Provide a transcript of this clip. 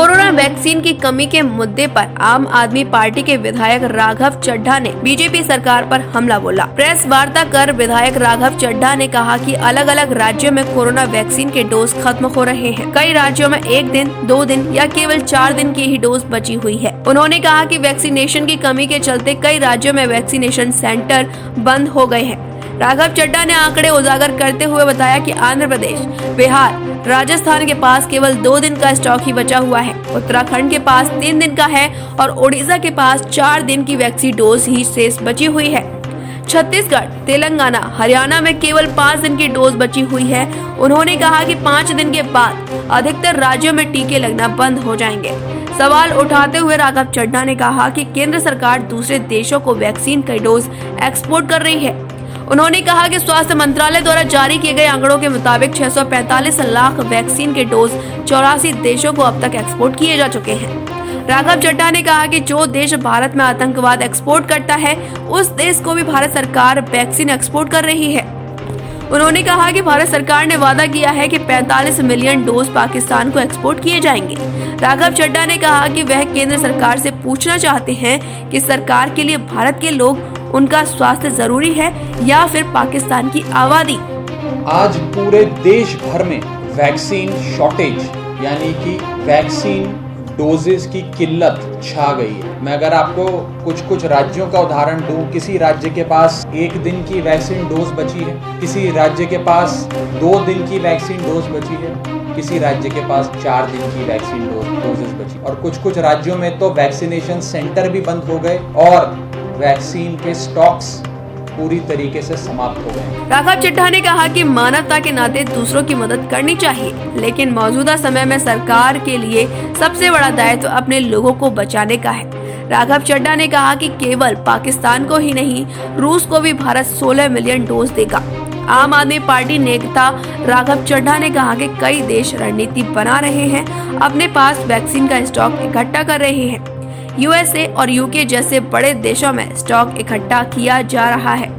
Corona vaccine की कमी के मुद्दे पर आम आदमी पार्टी के विधायक राघव चड्ढा ने बीजेपी सरकार पर हमला बोला। प्रेस वार्ता कर विधायक राघव चड्ढा ने कहा कि अलग अलग राज्यों में कोरोना वैक्सीन के डोज खत्म हो रहे हैं। कई राज्यों में 1 दिन, 2 दिन या केवल 4 दिन की ही डोज बची हुई है। उन्होंने कहा कि वैक्सीनेशन की कमी के चलते कई राज्यों में वैक्सीनेशन सेंटर बंद हो गए हैं। राघव चड्ढा ने आंकड़े उजागर करते हुए बताया कि आंध्र प्रदेश, बिहार, राजस्थान के पास केवल 2 दिन का स्टॉक ही बचा हुआ है, उत्तराखंड के पास 3 दिन का है और ओडिशा के पास 4 दिन की वैक्सीन डोज ही शेष बची हुई है। छत्तीसगढ़, तेलंगाना, हरियाणा में केवल 5 दिन की डोज बची हुई है। उन्होंने कहा कि 5 दिन के बाद अधिकतर राज्यों में टीके लगना बंद हो जाएंगे। सवाल उठाते हुए राघव चड्ढा ने कहा कि केंद्र सरकार दूसरे देशों को वैक्सीन के डोज एक्सपोर्ट कर रही है। उन्होंने कहा कि स्वास्थ्य मंत्रालय द्वारा जारी किए गए आंकड़ों के मुताबिक 645 लाख वैक्सीन के डोज 84 देशों को अब तक एक्सपोर्ट किए जा चुके हैं। राघव चड्ढा ने कहा कि जो देश भारत में आतंकवाद एक्सपोर्ट करता है, उस देश को भी भारत सरकार वैक्सीन एक्सपोर्ट कर रही है। उन्होंने कहा कि भारत सरकार ने वादा किया है कि 45 मिलियन डोज पाकिस्तान को एक्सपोर्ट किए जाएंगे। राघव चड्ढा ने कहा कि वह केंद्र सरकार से पूछना चाहते हैं कि सरकार के लिए भारत के लोग, उनका स्वास्थ्य जरूरी है या फिर पाकिस्तान की आबादी। आज पूरे देश भर में वैक्सीन शॉर्टेज यानी कि वैक्सीन डोजेस की किल्लत छा गई है। मैं अगर आपको कुछ राज्यों का उदाहरण दूं, किसी राज्य के पास 1 दिन की वैक्सीन डोज बची है, किसी राज्य के पास 2 दिन की वैक्सीन डोज बची है, किसी राज्य के पास 4 दिन की वैक्सीन डोजेस बची और कुछ राज्यों में तो वैक्सीनेशन सेंटर भी बंद हो गए और वैक्सीन के स्टॉक्स पूरी तरीके से समाप्त हो गए। राघव चड्ढा ने कहा कि मानवता के नाते दूसरों की मदद करनी चाहिए, लेकिन मौजूदा समय में सरकार के लिए सबसे बड़ा दायित्व अपने लोगों को बचाने का है। राघव चड्ढा ने कहा कि केवल पाकिस्तान को ही नहीं, रूस को भी भारत 16 मिलियन डोज देगा। आम आदमी पार्टी नेता राघव चड्ढा ने कहा कि कई देश रणनीति बना रहे हैं, अपने पास वैक्सीन का स्टॉक इकट्ठा कर रहे हैं। यूएसए और यूके जैसे बड़े देशों में स्टॉक इकट्ठा किया जा रहा है।